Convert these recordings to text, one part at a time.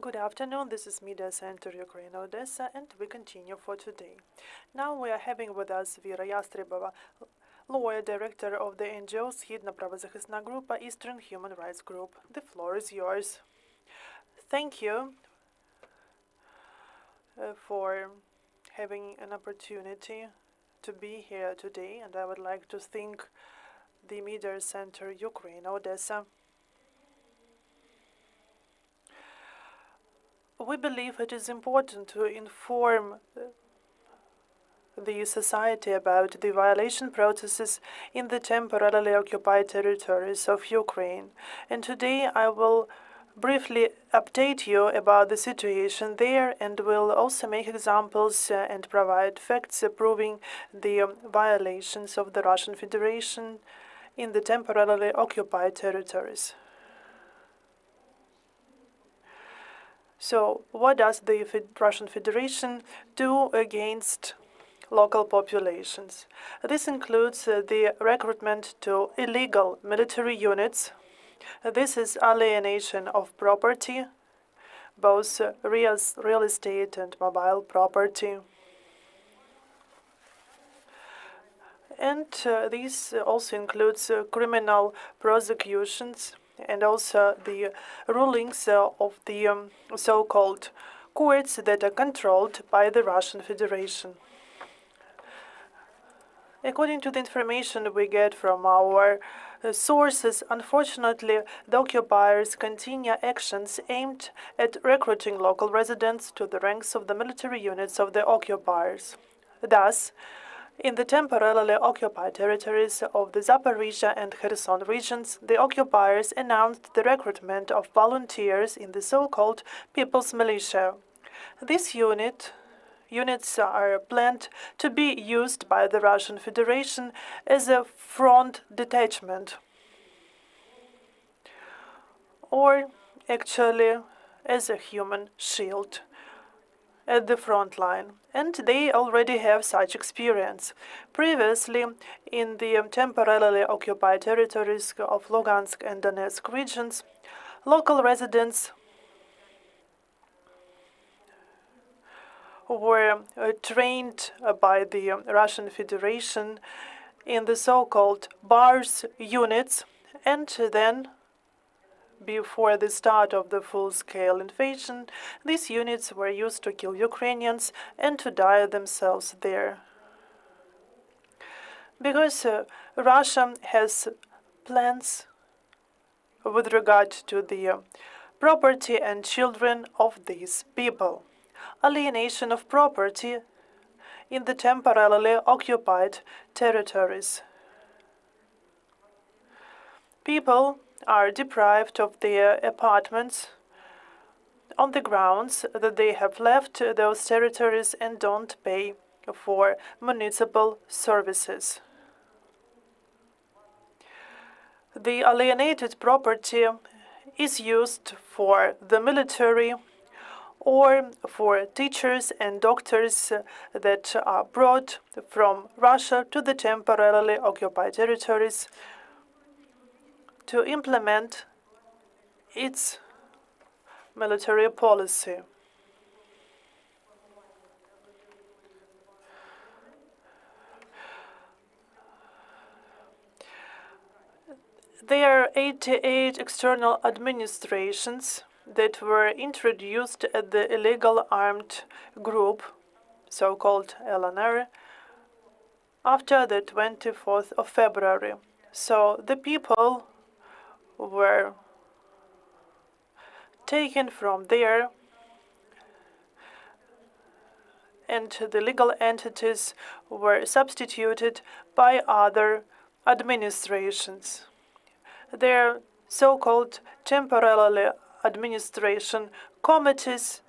Good afternoon, this is Media Center Ukraine Odessa, and we continue for today. Now we are having with us Vira Yastrebova, lawyer director of the NGO Shidna Pravozahisna grupa, Eastern Human Rights Group. The floor is yours. Thank you for having an opportunity to be here today, and I would like to thank the Media Center Ukraine Odessa. We believe it is important to inform the society about the violation processes in the temporarily occupied territories of Ukraine. And today I will briefly update you about the situation there and will also make examples and provide facts proving the violations of the Russian Federation in the temporarily occupied territories. So, what does the Russian Federation do against local populations? This includes the recruitment to illegal military units. This is alienation of property, both real estate and mobile property. And this also includes criminal prosecutions and also the rulings of the so-called courts that are controlled by the Russian Federation. According to the information we get from our sources, unfortunately, the occupiers continue actions aimed at recruiting local residents to the ranks of the military units of the occupiers. Thus, in the temporarily occupied territories of the Zaporizhia and Kherson regions, the occupiers announced the recruitment of volunteers in the so-called People's Militia. These units are planned to be used by the Russian Federation as a front detachment, or actually as a human shield at the front line, and they already have such experience. Previously, in the temporarily occupied territories of Lugansk and Donetsk regions, local residents were trained by the Russian Federation in the so-called BARS units, and then before the start of the full-scale invasion, these units were used to kill Ukrainians and to die themselves there. Because Russia has plans with regard to the property and children of these people. Alienation of property in the temporarily occupied territories. People are deprived of their apartments on the grounds that they have left those territories and don't pay for municipal services. The alienated property is used for the military or for teachers and doctors that are brought from Russia to the temporarily occupied territories to implement its military policy. There are 88 external administrations that were introduced at the illegal armed group, so-called LNR, after the 24th of February. So the people were taken from there, and the legal entities were substituted by other administrations. Their so-called temporarily administration committees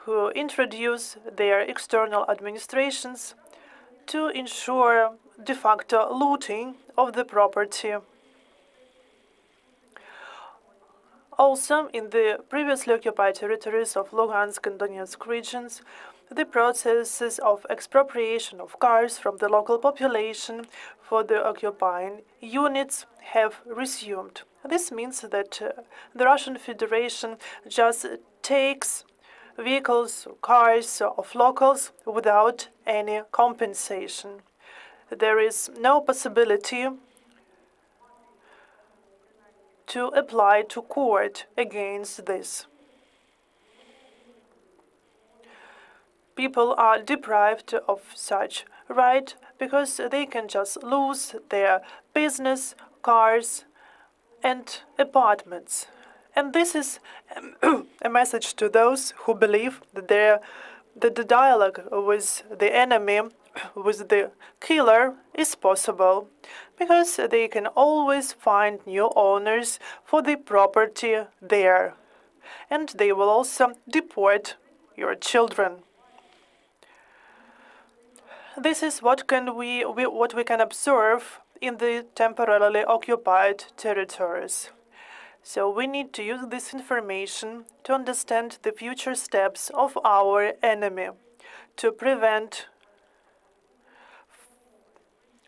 who introduce their external administrations to ensure de facto looting of the property. Also, in the previously occupied territories of Lugansk and Donetsk regions, the processes of expropriation of cars from the local population for the occupying units have resumed. This means that the Russian Federation just takes vehicles, cars of locals without any compensation. There is no possibility to apply to court against this. People are deprived of such right because they can just lose their business, cars, and apartments. And this is a message to those who believe that the dialogue with the enemy, with the killer, is possible, because they can always find new owners for the property there. And they will also deport your children. This is what we can observe in the temporarily occupied territories. So we need to use this information to understand the future steps of our enemy, to prevent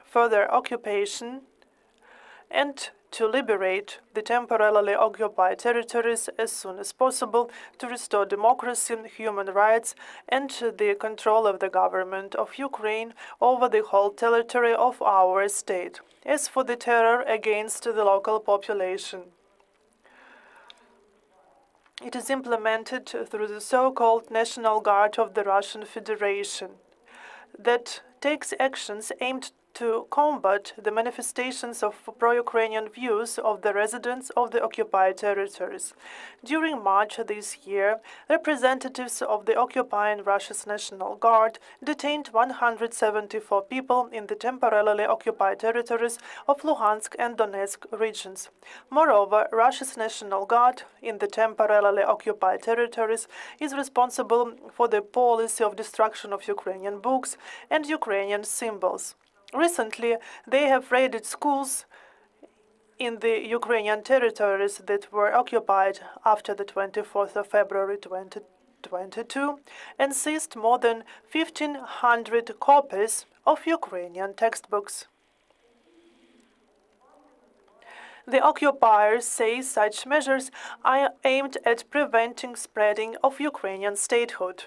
further occupation and to liberate the temporarily occupied territories as soon as possible, to restore democracy, human rights, and the control of the government of Ukraine over the whole territory of our state. As for the terror against the local population, it is implemented through the so-called National Guard of the Russian Federation that takes actions aimed to combat the manifestations of pro-Ukrainian views of the residents of the occupied territories. During March this year, representatives of the occupying Russia's National Guard detained 174 people in the temporarily occupied territories of Luhansk and Donetsk regions. Moreover, Russia's National Guard in the temporarily occupied territories is responsible for the policy of destruction of Ukrainian books and Ukrainian symbols. Recently, they have raided schools in the Ukrainian territories that were occupied after the 24th of February 2022 and seized more than 1,500 copies of Ukrainian textbooks. The occupiers say such measures are aimed at preventing spreading of Ukrainian statehood.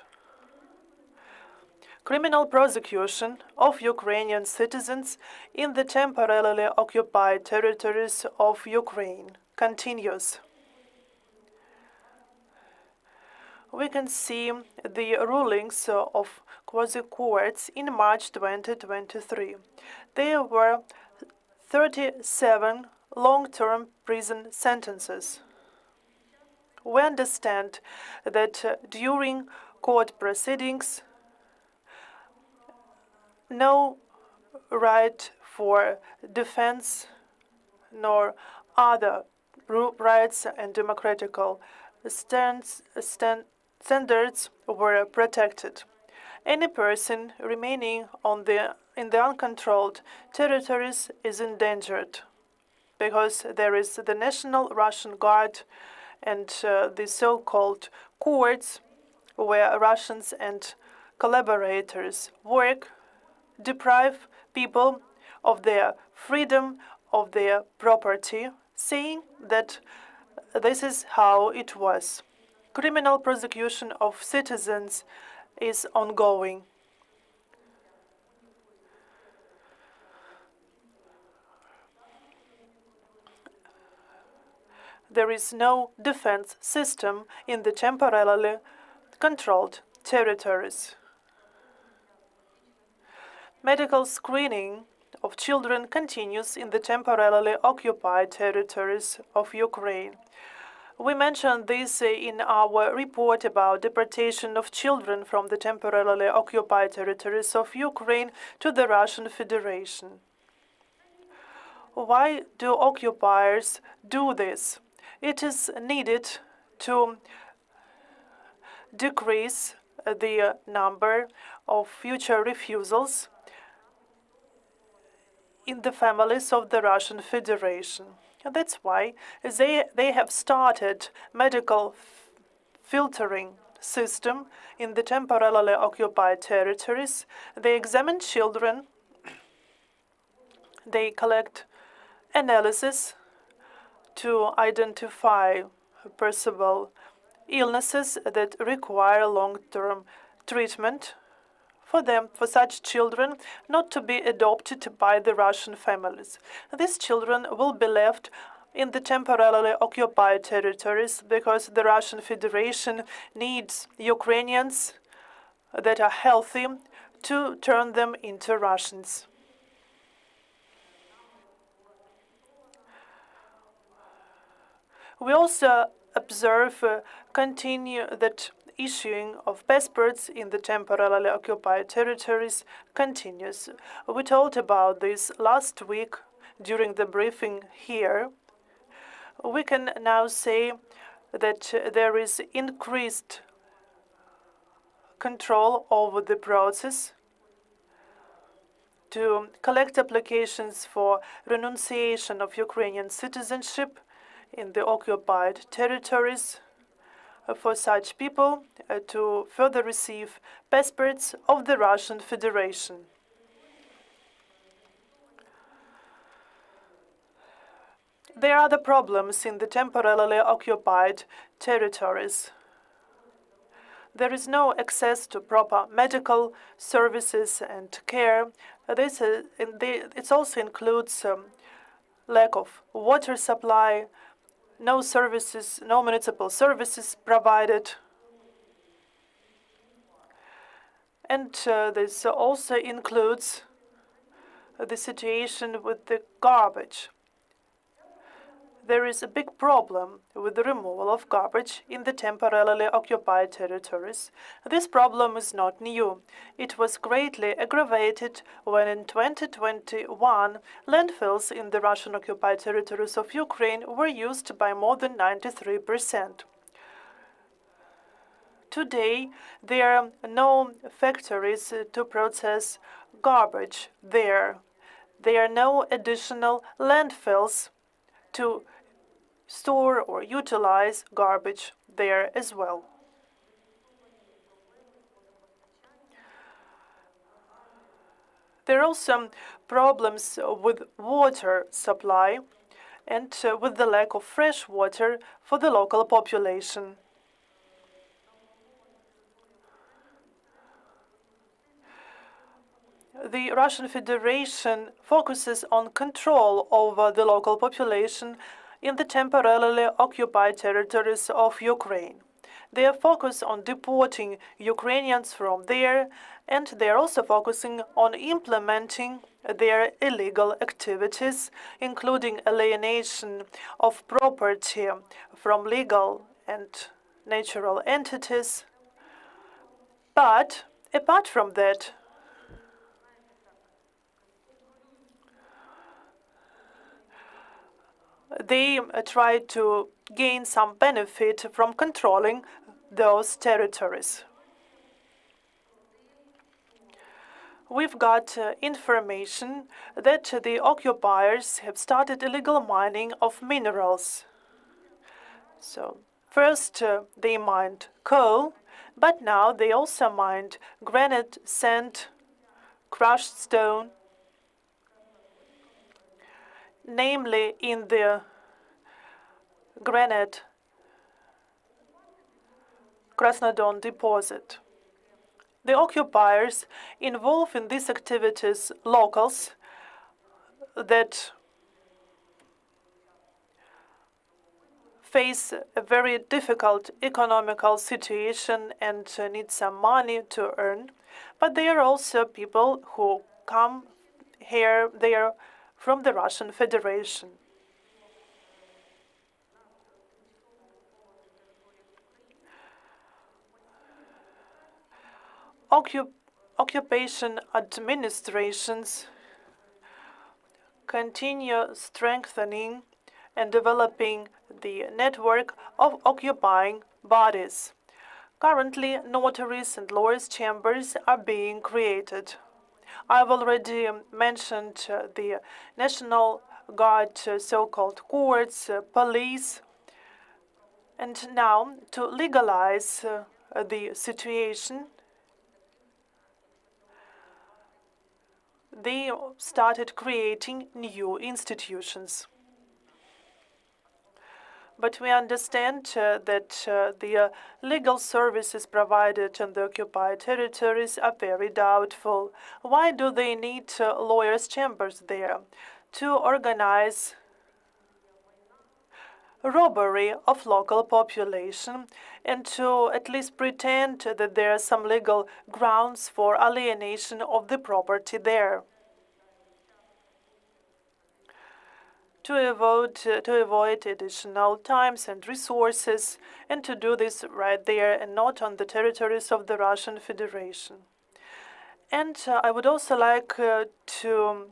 Criminal prosecution of Ukrainian citizens in the temporarily occupied territories of Ukraine continues. We can see the rulings of quasi-courts in March 2023. There were 37 long-term prison sentences. We understand that during court proceedings, no right for defense nor other rights and democratical standards were protected. Any person remaining in the uncontrolled territories is endangered, because there is the National Russian Guard and the so-called courts where Russians and collaborators work, deprive people of their freedom, of their property, saying that this is how it was. Criminal prosecution of citizens is ongoing. There is no defense system in the temporarily controlled territories. Medical screening of children continues in the temporarily occupied territories of Ukraine. We mentioned this in our report about deportation of children from the temporarily occupied territories of Ukraine to the Russian Federation. Why do occupiers do this? It is needed to decrease the number of future refusals in the families of the Russian Federation. And that's why they have started medical filtering system in the temporarily occupied territories. They examine children, they collect analysis to identify possible illnesses that require long-term treatment for such children not to be adopted by the Russian families. These children will be left in the temporarily occupied territories because the Russian Federation needs Ukrainians that are healthy to turn them into Russians. We also observe that issuing of passports in the temporarily occupied territories continues. We talked about this last week during the briefing here. We can now say that there is increased control over the process to collect applications for renunciation of Ukrainian citizenship in the occupied territories for such people to further receive passports of the Russian Federation. There are other problems in the temporarily occupied territories. There is no access to proper medical services and care. It also includes lack of water supply, no services, no municipal services provided. And this also includes the situation with the garbage. There is a big problem with the removal of garbage in the temporarily occupied territories. This problem is not new. It was greatly aggravated when in 2021 landfills in the Russian-occupied territories of Ukraine were used by more than 93%. Today, there are no factories to process garbage there. There are no additional landfills to store or utilize garbage there as well. There are also problems with water supply and with the lack of fresh water for the local population. The Russian Federation focuses on control over the local population in the temporarily occupied territories of Ukraine. They are focused on deporting Ukrainians from there, and they are also focusing on implementing their illegal activities, including alienation of property from legal and natural entities. But apart from that, they try to gain some benefit from controlling those territories. We've got information that the occupiers have started illegal mining of minerals. So first they mined coal, but now they also mined granite, sand, crushed stone, namely in the granite Krasnodon deposit. The occupiers involve in these activities locals that face a very difficult economical situation and need some money to earn, but they are also people who come there from the Russian Federation. Occupation administrations continue strengthening and developing the network of occupying bodies. Currently, notaries and lawyers' chambers are being created. I've already mentioned the National Guard, so-called courts, police, and now to legalize the situation, they started creating new institutions. But we understand that the legal services provided in the occupied territories are very doubtful. Why do they need lawyers' chambers there? To organize robbery of local population and to at least pretend that there are some legal grounds for alienation of the property there. To avoid additional times and resources, and to do this right there and not on the territories of the Russian Federation. And I would also like to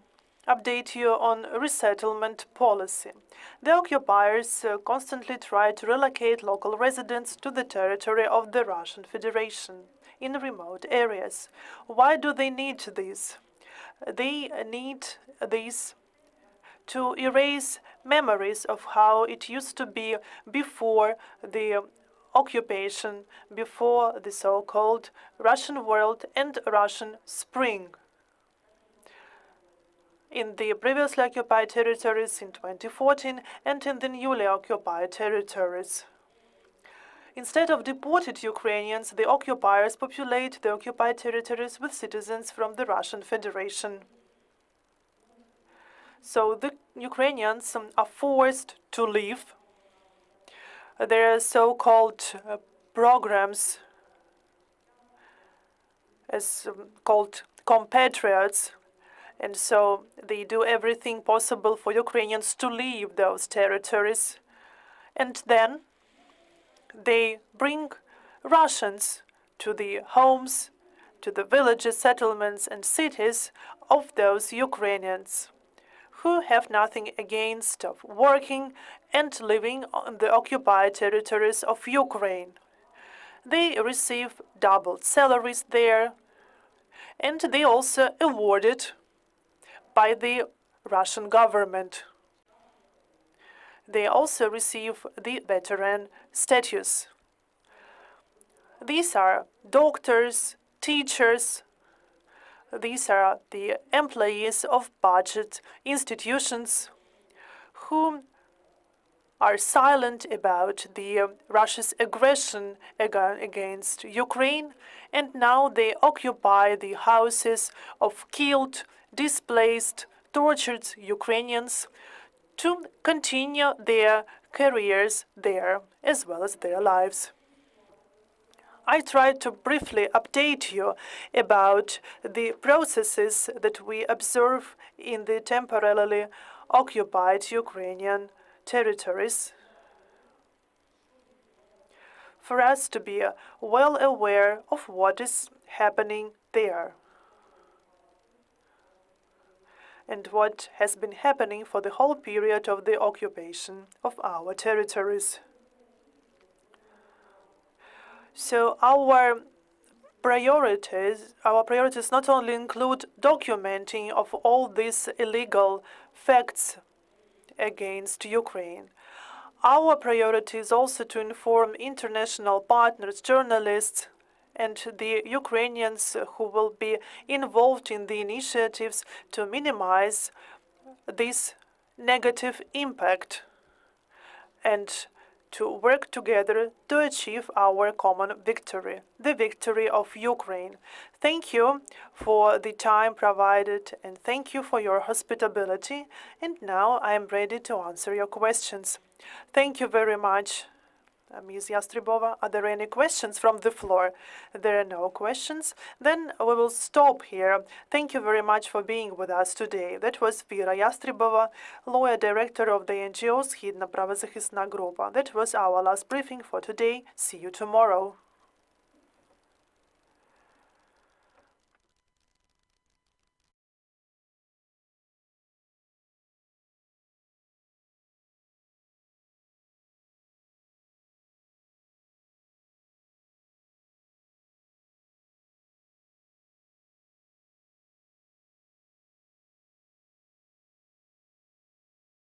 update you on resettlement policy. The occupiers constantly try to relocate local residents to the territory of the Russian Federation in remote areas. Why do they need this? They need this to erase memories of how it used to be before the occupation, before the so-called Russian world and Russian Spring. In the previously occupied territories in 2014 and in the newly occupied territories. Instead of deported Ukrainians, the occupiers populate the occupied territories with citizens from the Russian Federation. So the Ukrainians are forced to leave. There are so-called programs as called compatriots, and so they do everything possible for Ukrainians to leave those territories. And then they bring Russians to the homes, to the villages, settlements, and cities of those Ukrainians who have nothing against of working and living on the occupied territories of Ukraine. They receive doubled salaries there, and they also awarded by the Russian government. They also receive the veteran status. These are doctors, teachers. These are the employees of budget institutions who are silent about Russia's aggression against Ukraine, and now they occupy the houses of killed, displaced, tortured Ukrainians to continue their careers there as well as their lives. I tried to briefly update you about the processes that we observe in the temporarily occupied Ukrainian territories for us to be well aware of what is happening there and what has been happening for the whole period of the occupation of our territories. So our priorities not only include documenting of all these illegal facts against Ukraine. Our priority is also to inform international partners, journalists, and the Ukrainians who will be involved in the initiatives to minimize this negative impact and to work together to achieve our common victory, the victory of Ukraine. Thank you for the time provided, and thank you for your hospitality. And now I am ready to answer your questions. Thank you very much, Ms. Yastrebova. Are there any questions from the floor? There are no questions. Then we will stop here. Thank you very much for being with us today. That was Vira Yastrebova, lawyer director of the NGO Shidna Pravozahisna grupa. That was our last briefing for today. See you tomorrow.